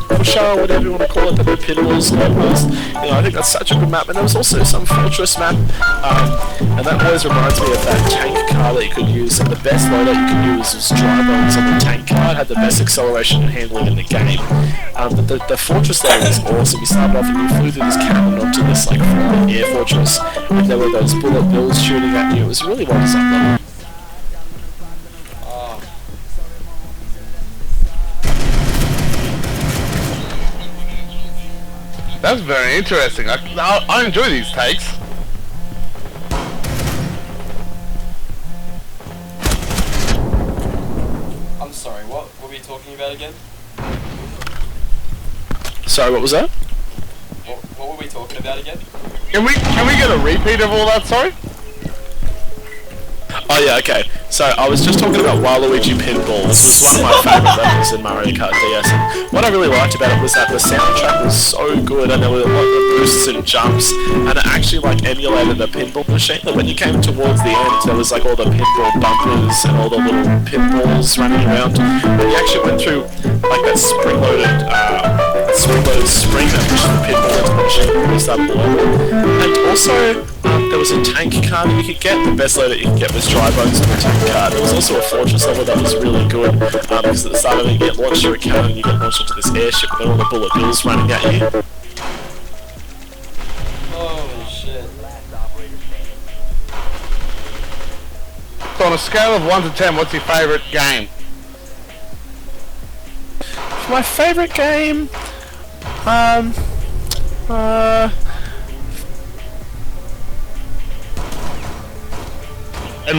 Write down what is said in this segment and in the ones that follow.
pusher, whatever you want to call it, the pinballs, levels. You know, I think that's such a good map. And there was also some fortress map, and that always reminds me of that tank car that you could use. And the best loadout you could use was dry bones on the tank car. It had the best acceleration and handling in the game. But the fortress level was awesome. You started off and you flew through this cannon onto this like air fortress, and there were those bullet bills shooting at you. It was really well designed level. That's very interesting. I enjoy these takes. I'm sorry, what were we talking about again? Sorry, what was that? What were we talking about again? Can we get a repeat of all that, sorry? Oh yeah, okay. So I was just talking about Waluigi Pinballs. It was one of my favourite levels in Mario Kart DS. And what I really liked about it was that the soundtrack was so good, and there were a lot of boosts and jumps, and it actually like emulated a pinball machine. That when you came towards the end, there was like all the pinball bumpers and all the little pinballs running around. When you actually went through like that spring-loaded spring that pushed the pinball into the machine when you started the level. And also, there was a tank car that you could get. The best load that you could get was dry bones on the tank car. There was also a fortress level that was really good, because at the start of it you get launched through a cannon and you get launched into this airship with all the bullet bills running at you. Holy shit. So on a scale of 1 to 10, what's your favourite game? My favourite game... And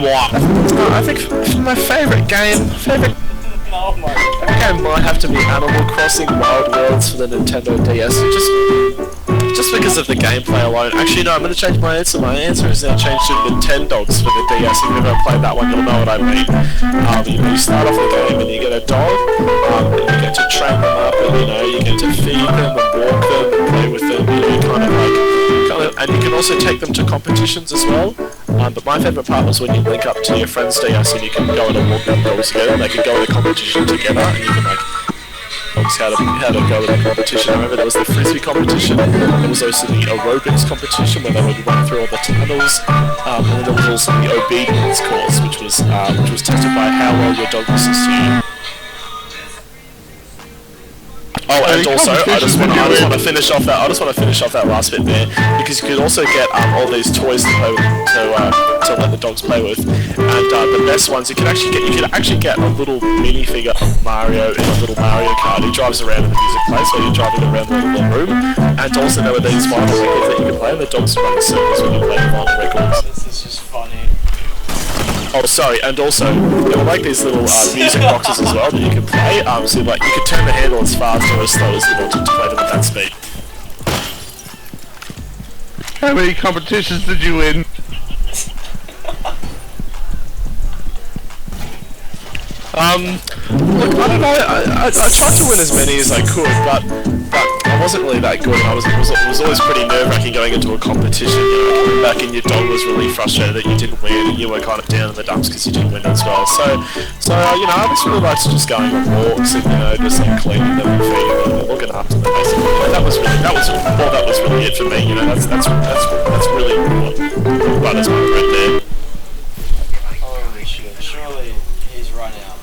what? I think for my favourite game... Oh my god. game might have to be Animal Crossing Wild Worlds for the Nintendo DS. Just because of the gameplay alone. Actually, no, I'm going to change my answer. My answer is now changed to Nintendogs for the DS. If you've ever played that one, you'll know what I mean. You start off the game and you get a dog, and you get to train them up, and you get to feed them and walk them and play with them. And you can also take them to competitions as well. But my favourite part was when you link up to your friend's DS and you can go and walk them dogs together. They can go in a competition together, and you can how to go with a competition. I remember there was the frisbee competition, there was also the aerobics competition where they would run through all the tunnels, and then there was also the obedience course, which was tested by how well your dog listens to you. Oh, and also, I just want to finish off that last bit there, because you could also get all these toys to play with, to let the dogs play with, and the best ones you could actually get a little minifigure of Mario in a little Mario Kart. He drives around in the music plays while you're driving around the little room, and also there were these vinyl records that you could play, and the dogs run in circles when you play the vinyl records. This is just funny. Oh, sorry, and also, there were like these little music boxes as well that you could play, so like, you could turn the handle as fast or as slow as you wanted to play them at that speed. How many competitions did you win? Look, I don't know, I tried to win as many as I could, but I wasn't really that good, and it was always pretty nerve-wracking going into a competition, coming back and your dog was really frustrated that you didn't win, and you were kind of down in the dumps because you didn't win as well. So I just really liked just going on walks and, just like cleaning them and feeding them and looking after them basically. That was really it for me, that's really what butters my bread there. Holy shit, surely he's run out.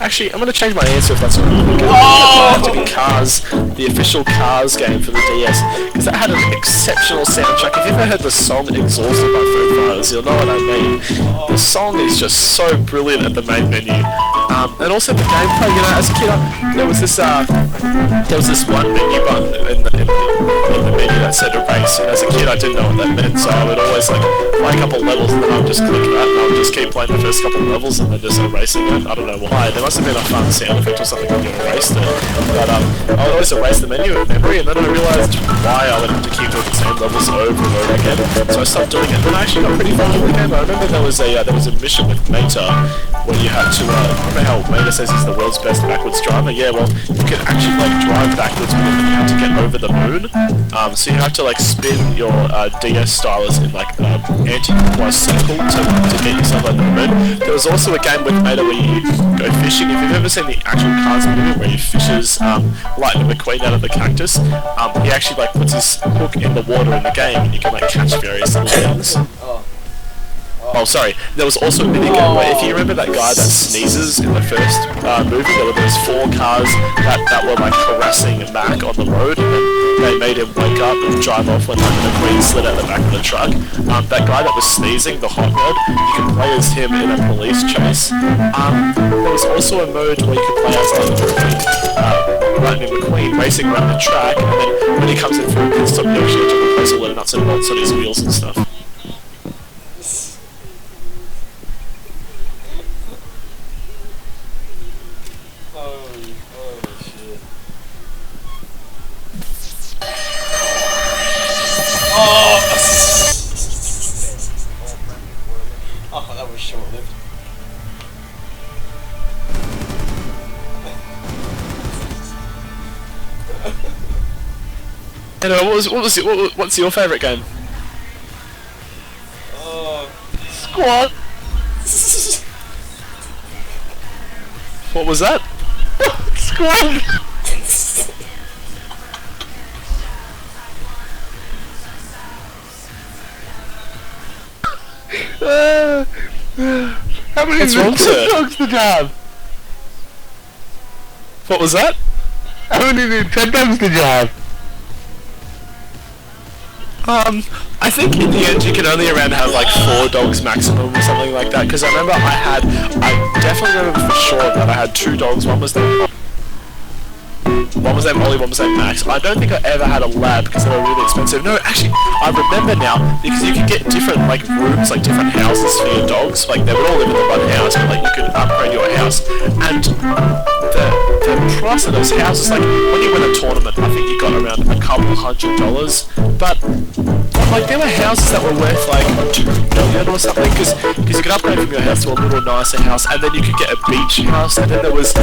Actually, I'm going to change my answer if that's all right. It have to be Cars, the official Cars game for the DS, because that had an exceptional soundtrack. If you've ever heard the song Exhausted by Foo Fighters, you'll know what I mean. The song is just so brilliant at the main menu. And also the gameplay, as a kid, there was this one menu button in the menu that said erase, and as a kid I didn't know what that meant, so I would always play a couple levels and then I would just click that and I would just keep playing the first couple levels and then just erasing it. I don't know why. There must have been a fun sound effect or something when you erased it. But I would always erase the menu in memory, and then I realised why I would have to keep doing the same levels over and over again. So I stopped doing it. And then I actually got pretty far through the game. I remember there was a mission with Meta where you had to know how Mater says he's the world's best backwards driver? Yeah, well, you can actually like drive backwards, but then you have to get over the moon. So you have to like spin your DS stylus in like anti-clockwise circle to get yourself over the moon. There was also a game with Mater where you go fishing. If you've ever seen the actual Cars movie where he fishes Lightning McQueen out of the cactus, he actually like puts his hook in the water in the game, and you can like catch various little things. Oh, sorry. There was also a minigame where, if you remember that guy that sneezes in the first movie, there were those 4 cars that were like harassing Mac on the road, and then they made him wake up and drive off when like, the Queen slid out the back of the truck. That guy that was sneezing, the hot rod, you can play as him in a police chase. There was also a mode where you could play as Lightning McQueen racing around the track, and then when he comes in through a pit stop, you actually have to replace all the nuts and bolts on his wheels and stuff. Oh, that was short-lived. Anyway, what's your favourite game? Squad. What was that? Squad. How many What's wrong, sir? dogs did you have? What was that? How many Nintendos did you have? I think in the end you can only around have like 4 dogs maximum or something like that, because I remember I definitely remember for sure that I had 2 dogs. One was named Ollie, one was named Max. I don't think I ever had a lab because they were really expensive. No, actually, I remember now, because you could get different like rooms, like different houses for your dogs. Like they would all live in the one house, but like you could upgrade your house. And the price of those houses, like when you win a tournament, I think you got around a couple $100. But like there were houses that were worth like $2 million or something, because you could upgrade from your house to a little nicer house, and then you could get a beach house, and then there was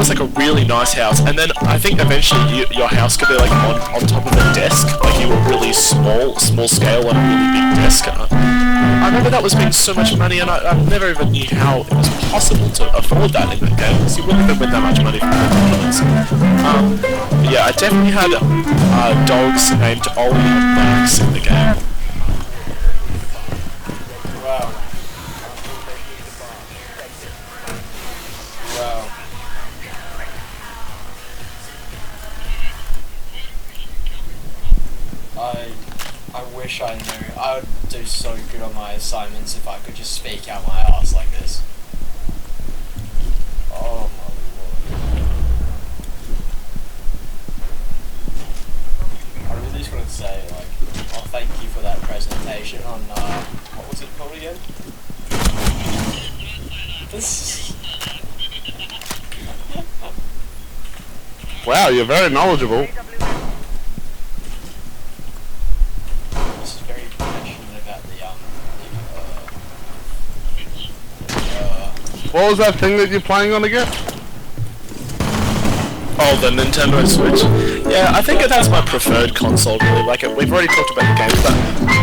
like a really nice house, and then I think eventually your house could be like on top of a desk, like you were really small scale on a really big desk. I remember that was being so much money, and I never even knew how it was possible to afford that in that game, because you wouldn't even win that much money from the tournaments. But yeah, I definitely had dogs named Ollie and Max in the game. Wow. Wow. I wish I knew. I would do so good on my assignments if I could just speak out my ass like this. Oh my lord. I really just want to say, like, oh, thank you for that presentation on, what was it called again? Wow, you're very knowledgeable. This is very passionate about What was that thing that you're playing on again? Oh, the Nintendo Switch. Yeah, I think that's my preferred console, really. Like, we've already talked about the games, but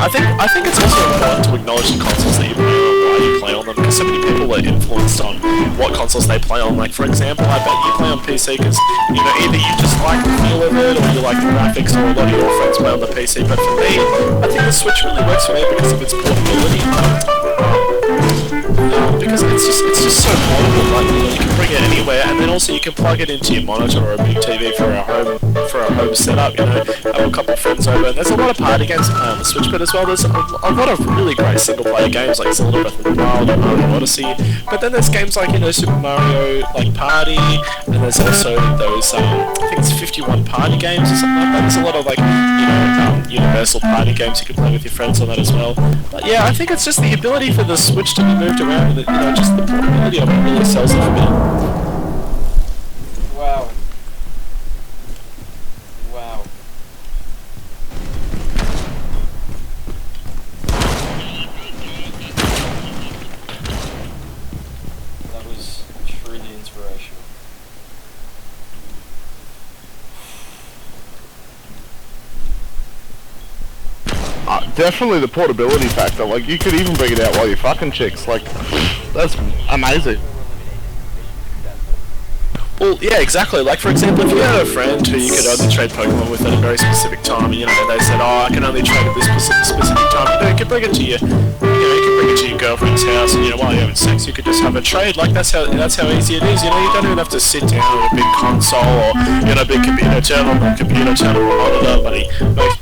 I think it's also important to acknowledge the consoles that you play on, why you play on them, because so many people are influenced on what consoles they play on. Like, for example, I bet you play on PC because, you know, either you just like the feel of it, or you like the graphics, or a lot of your friends play on the PC. But for me, I think the Switch really works for me because of its portability. Because it's just so portable, like you can bring it anywhere, and then also you can plug it into your monitor or a big TV for a home setup. You know, have a couple of friends over, and there's a lot of party games to play on the Switch, but as well there's a lot of really great single player games like Zelda Breath of the Wild and Mario Odyssey. But then there's games like, you know, Super Mario like Party, and there's also those I think it's 51 party games or something like that. There's a lot of like, you know, universal party games you can play with your friends on that as well. But yeah, I think it's just the ability for the Switch to be moved around, and you know, just the portability of it really sells it for me. wow. Wow. definitely the portability factor. Like, you could even bring it out while you're fucking chicks. Like, that's amazing. Well, yeah, exactly. Like, for example, if you had a friend who you could only trade Pokemon with at a very specific time, and, you know, they said, oh, I can only trade at this specific time, you know, you could bring it to your, you know, you could bring it to your girlfriend's house, and, you know, while you're having sex, you could just have a trade. Like, that's how easy it is, you know, you don't even have to sit down at a big console, or, you know, big computer channel monitor, but